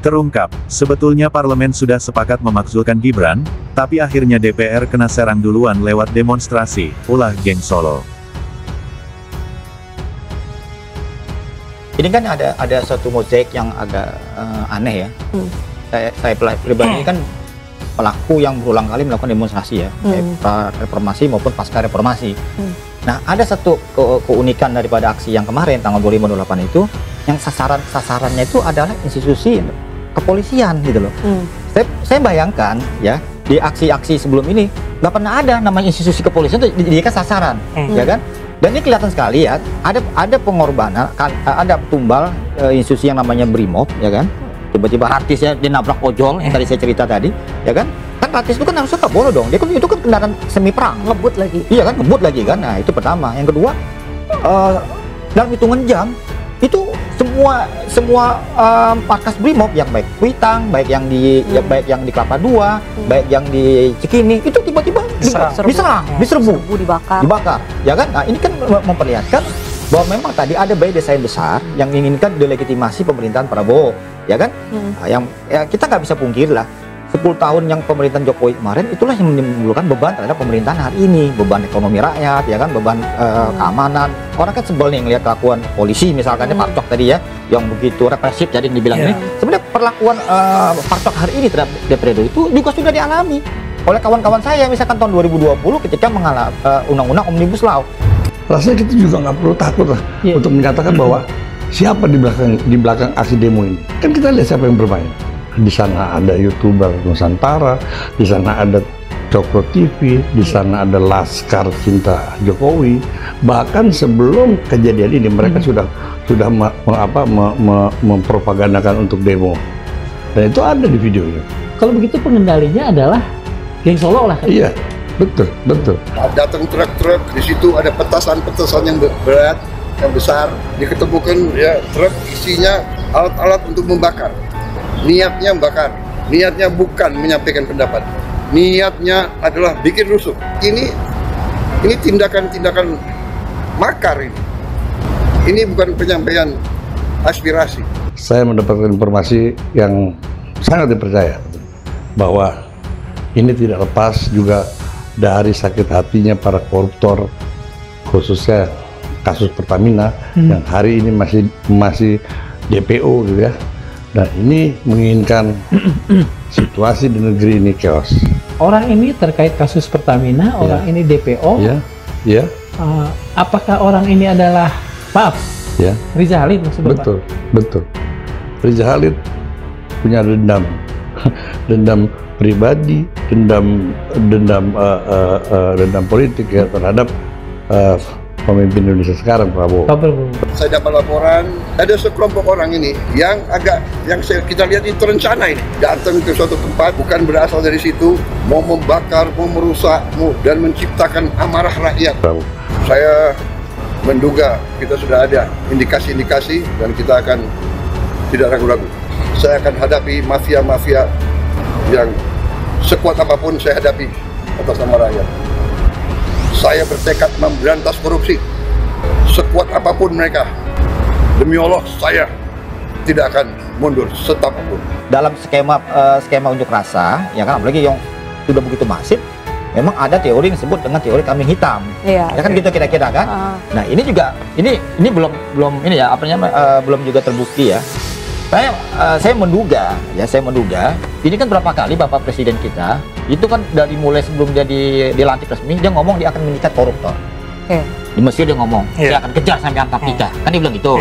Terungkap, sebetulnya parlemen sudah sepakat memakzulkan Gibran, tapi akhirnya DPR kena serang duluan lewat demonstrasi, ulah geng Solo. Ini kan ada suatu mozaik yang agak aneh ya. Saya pribadi kan pelaku yang berulang kali melakukan demonstrasi ya, reformasi maupun pasca reformasi. Nah, ada satu keunikan daripada aksi yang kemarin tanggal 25/28 itu, yang sasarannya itu adalah institusi kepolisian gitu loh. Saya bayangkan ya, di aksi-aksi sebelum ini nggak pernah ada namanya institusi kepolisian itu dijadikan sasaran, ya kan? Dan ini kelihatan sekali ya, ada pengorbanan, ada tumbal institusi yang namanya Brimob, ya kan? Tiba-tiba artis ya, dia nabrak ojol yang tadi saya cerita tadi, ya kan? Kan artis itu kan harusnya nggak boleh dong, dia kan itu kan kendaraan semi perang, ngebut lagi. Iya kan, ngebut lagi kan. Nah itu pertama. Yang kedua, dalam hitungan jam itu semua markas Brimob, yang baik Kuitang, baik yang di Kelapa Dua, baik yang di Cikini, itu tiba-tiba diserbu, dibakar, ya kan? Nah ini kan memperlihatkan bahwa memang tadi ada by design besar yang menginginkan delegitimasi pemerintahan Prabowo, ya kan? Nah, yang ya kita nggak bisa pungkiri lah, 10 tahun yang pemerintahan Jokowi kemarin itulah yang menimbulkan beban terhadap pemerintahan hari ini, beban ekonomi rakyat, ya kan, beban keamanan. Orang kan sebel nih ngelihat kelakuan polisi misalkan, Pak Cok tadi ya, yang begitu represif jadi dibilang ini. Sebenarnya perlakuan Pak Cok hari ini terhadap DPR itu juga sudah dialami oleh kawan-kawan saya misalkan tahun 2020 ketika mengalami undang-undang Omnibus Law. Rasanya kita juga nggak perlu takut lah untuk menyatakan bahwa siapa di belakang aksi demo ini. Kan kita lihat siapa yang bermain. Di sana ada YouTuber Nusantara, di sana ada Cokro TV, di sana ada Laskar Cinta Jokowi. Bahkan sebelum kejadian ini mereka sudah mempropagandakan untuk demo. Dan itu ada di videonya. Kalau begitu pengendalinya adalah geng Solo lah. Iya, betul. Datang truk-truk, di situ ada petasan yang berat, yang besar, diketemukan ya truk isinya alat-alat untuk membakar. Niatnya bakar, niatnya bukan menyampaikan pendapat, niatnya adalah bikin rusuh. Ini tindakan makar ini. Ini bukan penyampaian aspirasi. Saya mendapatkan informasi yang sangat dipercaya bahwa ini tidak lepas juga dari sakit hatinya para koruptor, khususnya kasus Pertamina yang hari ini masih DPO gitu ya. Nah ini menginginkan situasi di negeri ini chaos. Orang ini terkait kasus Pertamina, orang ini DPO. Ya. Apakah orang ini adalah Riza Halid maksudnya? Betul. Riza Halid punya dendam pribadi, dendam politik ya terhadap pemimpin Indonesia sekarang, Prabowo. Saya dapat laporan ada sekelompok orang ini yang kita lihat itu rencana ini datang ke suatu tempat bukan berasal dari situ, mau membakar, mau merusak, dan menciptakan amarah rakyat. Saya menduga kita sudah ada indikasi-indikasi dan kita akan tidak ragu-ragu. Saya akan hadapi mafia-mafia yang sekuat apapun saya hadapi atas nama rakyat. Saya bertekad memberantas korupsi sekuat apapun mereka. Demi Allah, saya tidak akan mundur setapapun. Dalam skema unjuk rasa, ya kan, apalagi yang sudah begitu masif, memang ada teori yang disebut dengan teori kambing hitam. Ya kan gitu kira-kira kan. Nah ini juga ini belum ini ya belum juga terbukti ya. Saya menduga ini kan berapa kali Bapak Presiden kita itu kan dari mulai sebelum dia dilantik resmi dia ngomong dia akan mengikat koruptor. Di Mesir dia ngomong saya akan kejar sampai Antartika, kan dia bilang gitu.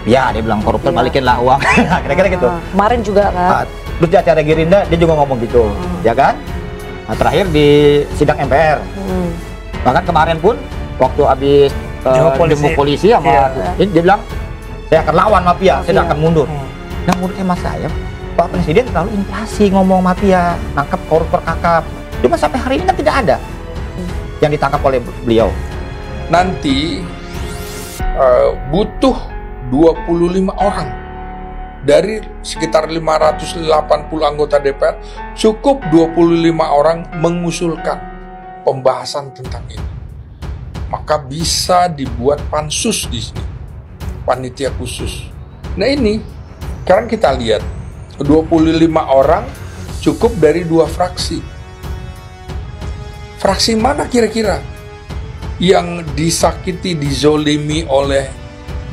Ya dia bilang koruptor balikinlah uang. Kira-kira gitu. Kemarin juga kan. Terus di acara Gerindra dia juga ngomong gitu, ya kan. Nah, terakhir di sidang MPR. Bahkan kemarin pun waktu habis demo polisi sama dia bilang saya akan lawan mafia, saya tidak akan mundur. Nah menurut hemat saya, Pak Presiden terlalu inflasi ngomong mafia, nangkap koruptor kakap. Cuma sampai hari ini kan tidak ada yang ditangkap oleh beliau. Nanti butuh 25 orang dari sekitar 580 anggota DPR, cukup 25 orang mengusulkan pembahasan tentang ini. Maka bisa dibuat pansus di sini, panitia khusus. Nah ini sekarang kita lihat 25 orang cukup dari 2 fraksi. Fraksi mana kira-kira yang disakiti, dizolimi oleh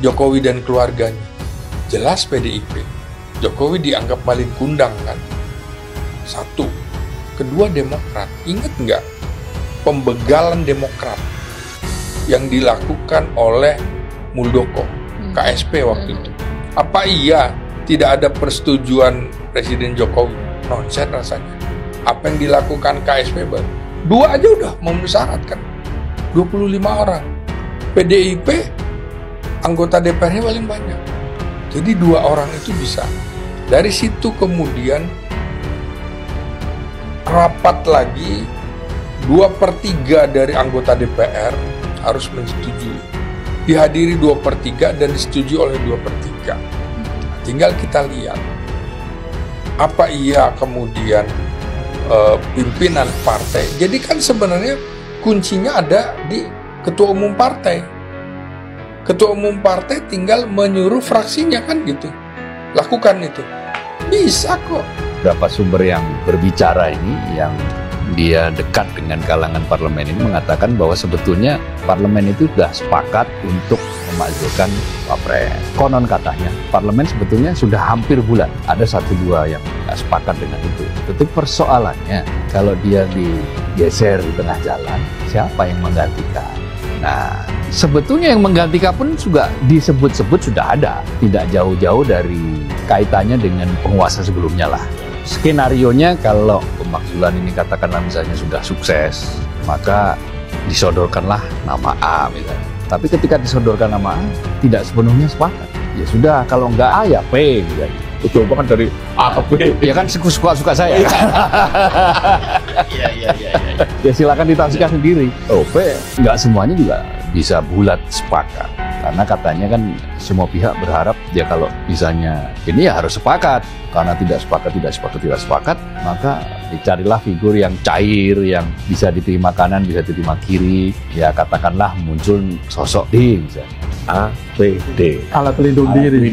Jokowi dan keluarganya? Jelas PDIP. Jokowi dianggap malin kundang kan? 1. Kedua, Demokrat. Ingat nggak pembegalan Demokrat yang dilakukan oleh Muldoko, KSP waktu itu? Apa iya tidak ada persetujuan Presiden Jokowi? Nonsen rasanya. Apa yang dilakukan KSP baru? 2 aja udah memenuhi syarat kan? 25 orang. PDIP anggota DPR-nya paling banyak. Jadi 2 orang itu bisa. Dari situ kemudian rapat lagi, 2/3 dari anggota DPR harus menyetujui. Dihadiri 2/3 dan disetujui oleh 2/3. Tinggal kita lihat, apa iya kemudian pimpinan partai. Jadi kan sebenarnya kuncinya ada di ketua umum partai. Ketua umum partai tinggal menyuruh fraksinya kan gitu. Lakukan itu. Bisa kok. Beberapa sumber yang berbicara ini, yang dia dekat dengan kalangan parlemen ini, mengatakan bahwa sebetulnya parlemen itu sudah sepakat untuk memakzulkan Wapres. Konon katanya, parlemen sebetulnya sudah hampir bulat. Ada 1-2 yang nggak sepakat dengan itu. Tapi persoalannya, kalau dia digeser di tengah jalan, siapa yang menggantikan? Nah, sebetulnya yang menggantikan pun juga disebut-sebut sudah ada. Tidak jauh-jauh dari kaitannya dengan penguasa sebelumnya lah. Skenarionya kalau pemakzulan ini katakanlah misalnya sudah sukses, maka disodorkanlah nama A misalnya. Tapi ketika disodorkan nama A, tidak sepenuhnya sepakat. Ya sudah, kalau enggak A ya P misalnya. Betul banget dari A ke P. Ya kan suka-suka saya. Iya. Ya silakan ditafsirkan sendiri. Oh, P enggak semuanya juga bisa bulat sepakat. Karena katanya kan semua pihak berharap ya kalau misalnya ini ya harus sepakat. Karena tidak sepakat, maka dicarilah figur yang cair, yang bisa diterima kanan, bisa diterima kiri. Ya katakanlah muncul sosok D misalnya. A, P, D. Alat pelindung diri.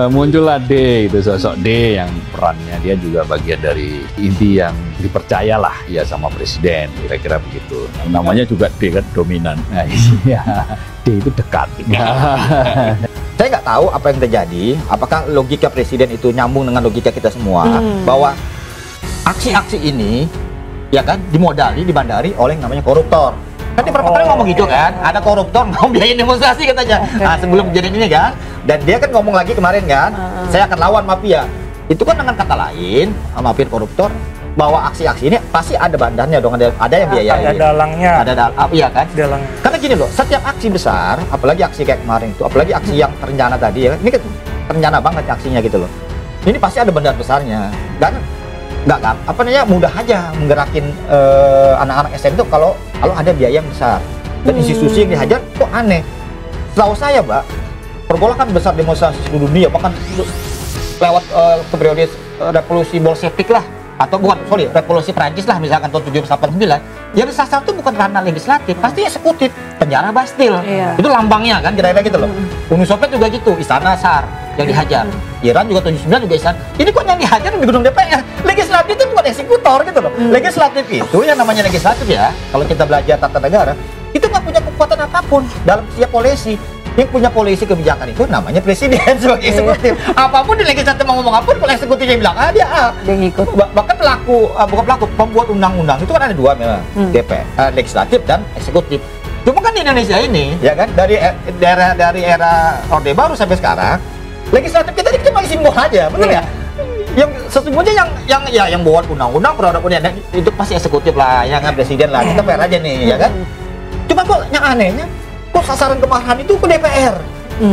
Muncullah D, itu sosok D yang perannya dia juga bagian dari inti yang dipercayalah ya sama presiden, kira-kira begitu. Namanya juga D kan, dominan. Nah, iya. D itu dekat. Saya nggak tahu apa yang terjadi, apakah logika presiden itu nyambung dengan logika kita semua, bahwa aksi-aksi ini ya kan dibandari oleh namanya koruptor. Kan di pertama kali ngomong gitu kan, ada koruptor mau biayain demonstrasi katanya. Nah, sebelum kejadian ini kan, dan dia kan ngomong lagi kemarin kan, saya akan lawan mafia. Itu kan dengan kata lain, mafia koruptor, bahwa aksi-aksi ini pasti ada bandarnya dong, ada yang biayain. Ada dalangnya. Iya kan? Dalang. Karena gini loh, setiap aksi besar, apalagi aksi kayak kemarin itu, apalagi aksi yang terencana tadi ya, ini kan terencana banget aksinya gitu loh. Ini pasti ada bandar besarnya. Dan nggak mudah aja menggerakin anak-anak SM itu kalau ada biaya yang besar. Dan institusi yang dihajar kok aneh. Setahu saya, Mbak, pergolakan besar demonstrasi seluruh dunia, bahkan lewat ke periode revolusi Bolshevik lah, atau revolusi Prancis lah misalkan tahun 1789, yang sasar itu bukan ranah legislatif, pasti eksekutif, penjara Bastil. Itu lambangnya kan, kira-kira gitu loh. Uni Soviet juga gitu, istana Tsar yang dihajar. Iran juga 79 juga istana. Ini kok yang dihajar di gedung DPR. Legislatif itu bukan eksekutor gitu loh. Legislatif itu yang namanya legislatif ya, kalau kita belajar tata negara, itu nggak punya kekuatan apapun dalam setiap polisi. Yang punya polisi kebijakan itu namanya presiden sebagai eksekutif. Apapun di legislatif mau ngomong apa, kalau eksekutifnya bilang dia ngikut. Bahkan pembuat undang-undang itu kan ada 2 memang, DPR, legislatif dan eksekutif. Cuma kan di Indonesia ini, ya kan, dari era Orde Baru sampai sekarang, legislatif kita ini cuma simbol aja, betul ya? Yang sesungguhnya yang buat undang-undang, produk-produk itu pasti eksekutif lah, yang presiden lah, kita fair aja nih, ya kan? Cuma kok yang anehnya, kok sasaran kemarahan itu ke DPR?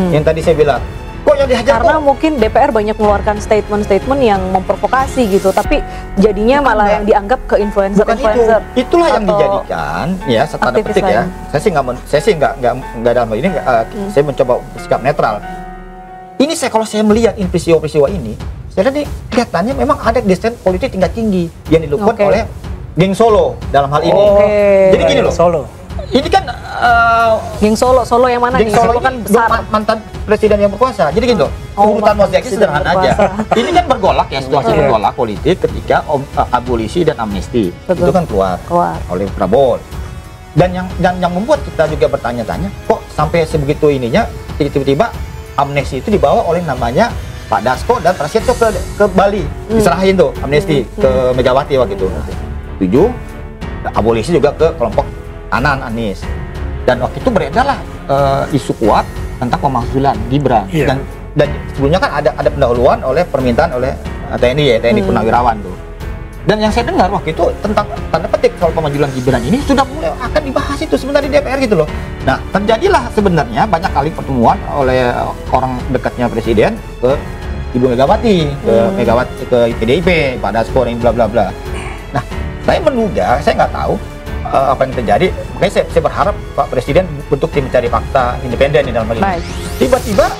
Yang tadi saya bilang, kok yang dihajar karena mungkin DPR banyak mengeluarkan statement-statement yang memprovokasi gitu, tapi jadinya malah yang dianggap ke influencer. Itulah yang dijadikan ya, tanda petik ya. Saya sih nggak dalam hal ini, saya mencoba sikap netral. Ini kalau saya melihat peristiwa-peristiwa ini, saya lihat kelihatannya memang ada desain politik tingkat tinggi yang dilakukan oleh geng Solo dalam hal ini. Jadi gini loh, ini kan Geng Solo yang mana nih? Solo kan ini besar. Mantan presiden yang berkuasa. Jadi gitu. Urutan mozaiknya sederhana aja. Ini kan bergolak ya, situasi bergolak politik ketika abolisi dan amnesti. Itu kan keluar oleh Prabowo. Dan yang membuat kita juga bertanya-tanya, kok sampai sebegitu ininya tiba-tiba amnesti itu dibawa oleh namanya Pak Dasko dan Prasetyo ke Bali, diserahin tuh amnesti ke Megawati waktu itu. Tujuh, abolisi juga ke kelompok kanan Anies. Dan waktu itu beredarlah isu kuat tentang pemakzulan Gibran. Dan sebelumnya kan ada pendahuluan oleh permintaan oleh TNI ya, TNI Purnawirawan tuh. Dan yang saya dengar waktu itu tentang tanda petik soal pemakzulan Gibran ini sudah mulai akan dibahas itu sebenarnya di DPR gitu loh. Nah, terjadilah sebenarnya banyak kali pertemuan oleh orang dekatnya presiden ke Ibu Megawati, ke PDIP, Pak Dasko dan bla bla bla. Nah, saya menduga, saya nggak tahu apa yang terjadi. Makanya saya berharap Pak Presiden bentuk tim mencari fakta independen di dalam hal ini. Tiba-tiba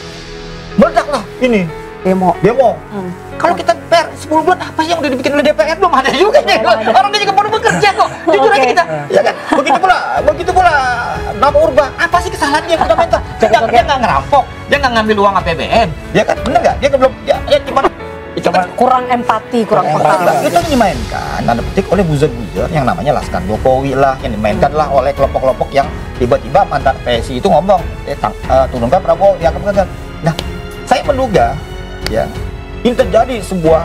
meledaklah ini demo. Kalau kita DPR 10 bulan apa sih yang udah dibikin oleh DPR belum ada juga ya. Orang dia juga baru bekerja kok. Jujur aja kita. Ya kan? Begitu pula Nama Urba, apa sih kesalahannya fundamental? Dia nggak ngerampok, dia nggak ngambil uang APBN. Ya kan? Bener nggak? Dia belum ya cuma kurang empati, kurang peka. Itu dimainkan tanda petik oleh buzzer-buzzer yang namanya Laskar Jokowi lah, yang dimainkan lah oleh kelompok-kelompok yang tiba-tiba mantan PSI itu ngomong turunkan Prabowo dianggap. Nah, saya menduga ya ini terjadi sebuah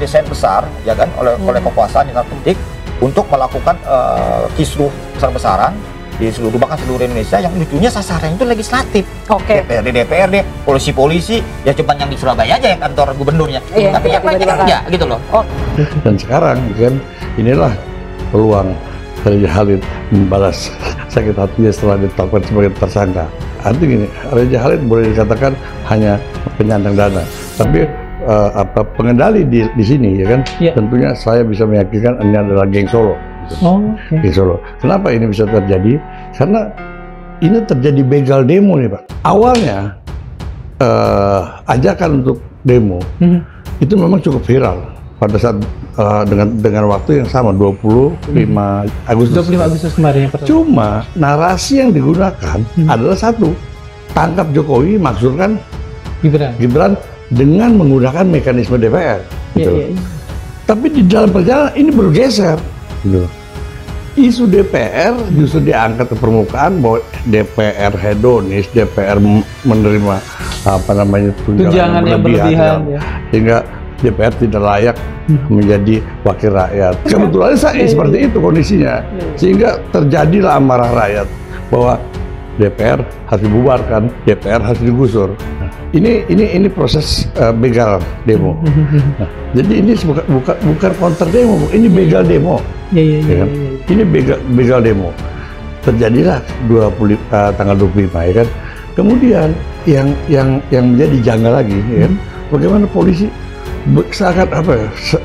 desain besar ya kan oleh kekuasaan yang penting untuk melakukan kisruh besar-besaran di bahkan seluruh Indonesia, yang lucunya sasaran itu legislatif. DPRD, polisi-polisi ya cuma yang di Surabaya aja yang kantor gubernurnya, tapi yang lainnya kan enggak gitu loh. Dan sekarang kan inilah peluang Raja Khalid membalas sakit hatinya setelah ditetapkan sebagai tersangka. Artinya gini, Raja Khalid boleh dikatakan hanya penyandang dana, tapi pengendali di sini ya kan, tentunya saya bisa meyakinkan ini adalah geng Solo. Geng Solo. Kenapa ini bisa terjadi? Karena ini terjadi begal demo nih Pak. Awalnya ajakan untuk demo itu memang cukup viral pada saat dengan waktu yang sama 25 Agustus kemarin. Cuma narasi yang digunakan adalah satu, tangkap Jokowi, maksudkan Gibran dengan menggunakan mekanisme DPR. Gitu. Tapi di dalam perjalanan ini bergeser. Gitu. Isu DPR justru diangkat ke permukaan bahwa DPR hedonis, DPR menerima tunjangan yang berlebihan sehingga DPR tidak layak menjadi wakil rakyat. Kebetulan seperti itu kondisinya, sehingga terjadilah amarah rakyat bahwa DPR harus dibubarkan, DPR harus digusur. Nah, ini proses begal demo. Nah, jadi ini bukan counter demo, ini begal demo. Ini begal demo. Terjadilah tanggal 25 ya kan. Kemudian yang menjadi janggal lagi ya kan, bagaimana polisi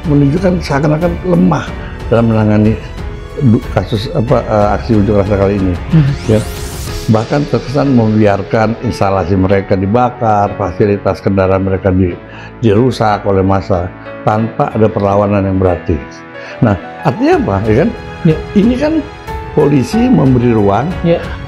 menunjukkan seakan-akan lemah dalam menangani kasus aksi unjuk rasa kali ini. Ya. Bahkan terkesan membiarkan instalasi mereka dibakar, fasilitas kendaraan mereka dirusak oleh massa tanpa ada perlawanan yang berarti. Nah, artinya apa? Ya kan? Ini kan polisi memberi ruang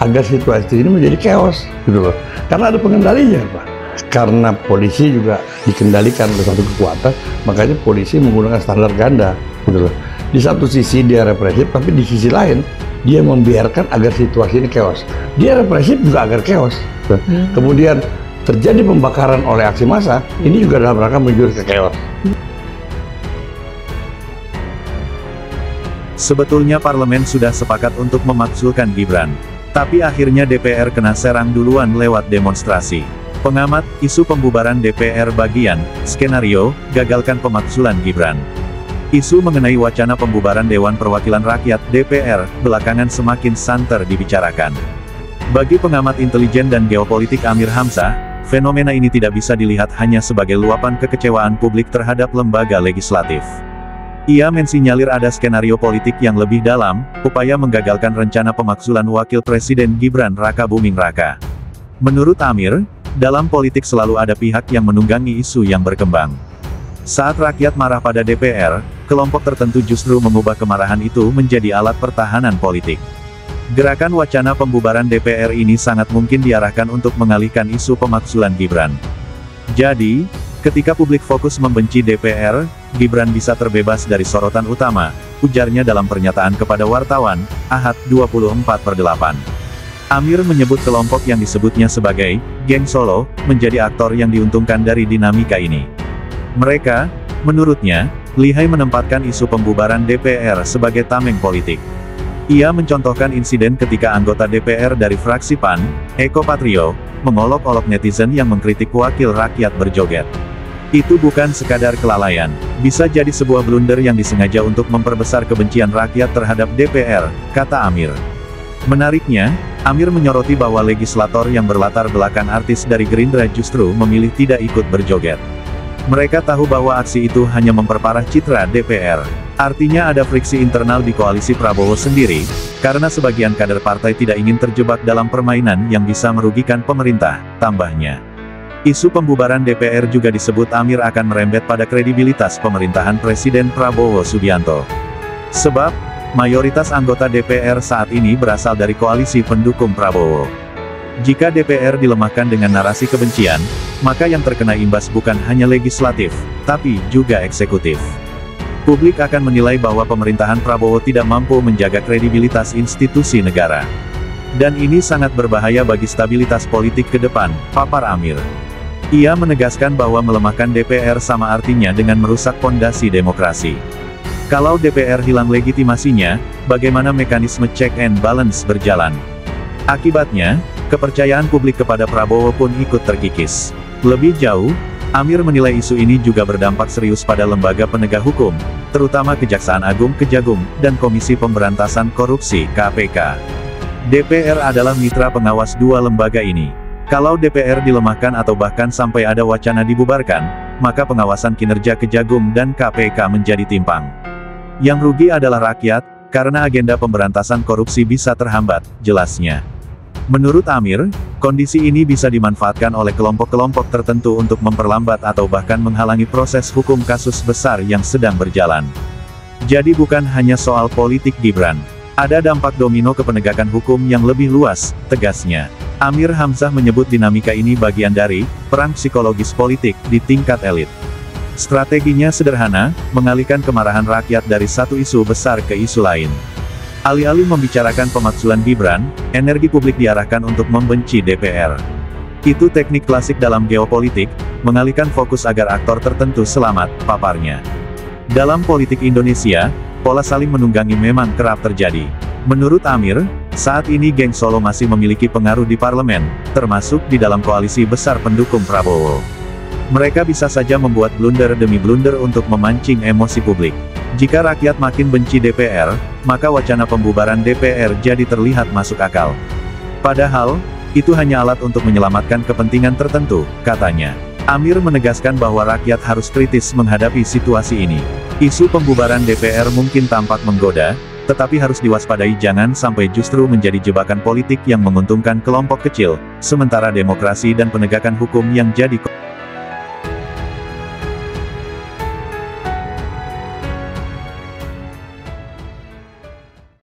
agar situasi ini menjadi chaos, gitu loh. Karena ada pengendalinya, Pak. Karena polisi juga dikendalikan oleh satu kekuatan, makanya polisi menggunakan standar ganda, gitu loh. Di satu sisi dia represif, tapi di sisi lain dia membiarkan agar situasi ini chaos. Dia represif juga agar chaos. Kemudian terjadi pembakaran oleh aksi massa, ini juga dalam rangka menuju ke chaos. Sebetulnya parlemen sudah sepakat untuk memakzulkan Gibran. Tapi akhirnya DPR kena serang duluan lewat demonstrasi. Pengamat, isu pembubaran DPR bagian, skenario, gagalkan pemakzulan Gibran. Isu mengenai wacana pembubaran Dewan Perwakilan Rakyat (DPR) belakangan semakin santer dibicarakan. Bagi pengamat intelijen dan geopolitik Amir Hamzah, fenomena ini tidak bisa dilihat hanya sebagai luapan kekecewaan publik terhadap lembaga legislatif. Ia mensinyalir ada skenario politik yang lebih dalam, upaya menggagalkan rencana pemakzulan Wakil Presiden Gibran Raka Buming Raka. Menurut Amir, dalam politik selalu ada pihak yang menunggangi isu yang berkembang. Saat rakyat marah pada DPR, kelompok tertentu justru mengubah kemarahan itu menjadi alat pertahanan politik. Gerakan wacana pembubaran DPR ini sangat mungkin diarahkan untuk mengalihkan isu pemakzulan Gibran. Jadi, ketika publik fokus membenci DPR, Gibran bisa terbebas dari sorotan utama, ujarnya dalam pernyataan kepada wartawan, Ahad 24/8. Amir menyebut kelompok yang disebutnya sebagai Geng Solo menjadi aktor yang diuntungkan dari dinamika ini. Mereka, menurutnya, lihai menempatkan isu pembubaran DPR sebagai tameng politik. Ia mencontohkan insiden ketika anggota DPR dari fraksi PAN, Eko Patrio, mengolok-olok netizen yang mengkritik wakil rakyat berjoget. Itu bukan sekadar kelalaian, bisa jadi sebuah blunder yang disengaja untuk memperbesar kebencian rakyat terhadap DPR, kata Amir. Menariknya, Amir menyoroti bahwa legislator yang berlatar belakang artis dari Gerindra justru memilih tidak ikut berjoget. Mereka tahu bahwa aksi itu hanya memperparah citra DPR. Artinya ada friksi internal di koalisi Prabowo sendiri, karena sebagian kader partai tidak ingin terjebak dalam permainan yang bisa merugikan pemerintah, tambahnya. Isu pembubaran DPR juga disebut Amir akan merembet pada kredibilitas pemerintahan Presiden Prabowo Subianto. Sebab, mayoritas anggota DPR saat ini berasal dari koalisi pendukung Prabowo. Jika DPR dilemahkan dengan narasi kebencian, maka yang terkena imbas bukan hanya legislatif, tapi juga eksekutif. Publik akan menilai bahwa pemerintahan Prabowo tidak mampu menjaga kredibilitas institusi negara. Dan ini sangat berbahaya bagi stabilitas politik ke depan, papar Amir. Ia menegaskan bahwa melemahkan DPR sama artinya dengan merusak fondasi demokrasi. Kalau DPR hilang legitimasinya, bagaimana mekanisme check and balance berjalan? Akibatnya, kepercayaan publik kepada Prabowo pun ikut terkikis. Lebih jauh, Amir menilai isu ini juga berdampak serius pada lembaga penegak hukum, terutama Kejaksaan Agung Kejagung, dan Komisi Pemberantasan Korupsi (KPK). DPR adalah mitra pengawas dua lembaga ini. Kalau DPR dilemahkan atau bahkan sampai ada wacana dibubarkan, maka pengawasan kinerja Kejagung dan KPK menjadi timpang. Yang rugi adalah rakyat, karena agenda pemberantasan korupsi bisa terhambat, jelasnya. Menurut Amir, kondisi ini bisa dimanfaatkan oleh kelompok-kelompok tertentu untuk memperlambat atau bahkan menghalangi proses hukum kasus besar yang sedang berjalan. Jadi bukan hanya soal politik Gibran. Ada dampak domino ke penegakan hukum yang lebih luas, tegasnya. Amir Hamzah menyebut dinamika ini bagian dari perang psikologis politik di tingkat elit. Strateginya sederhana, mengalihkan kemarahan rakyat dari satu isu besar ke isu lain. Alih-alih membicarakan pemakzulan Gibran, energi publik diarahkan untuk membenci DPR. Itu teknik klasik dalam geopolitik, mengalihkan fokus agar aktor tertentu selamat, paparnya. Dalam politik Indonesia, pola saling menunggangi memang kerap terjadi. Menurut Amir, saat ini geng Solo masih memiliki pengaruh di parlemen, termasuk di dalam koalisi besar pendukung Prabowo. Mereka bisa saja membuat blunder demi blunder untuk memancing emosi publik. Jika rakyat makin benci DPR, maka wacana pembubaran DPR jadi terlihat masuk akal. Padahal, itu hanya alat untuk menyelamatkan kepentingan tertentu, katanya. Amir menegaskan bahwa rakyat harus kritis menghadapi situasi ini. Isu pembubaran DPR mungkin tampak menggoda, tetapi harus diwaspadai jangan sampai justru menjadi jebakan politik yang menguntungkan kelompok kecil, sementara demokrasi dan penegakan hukum yang jadi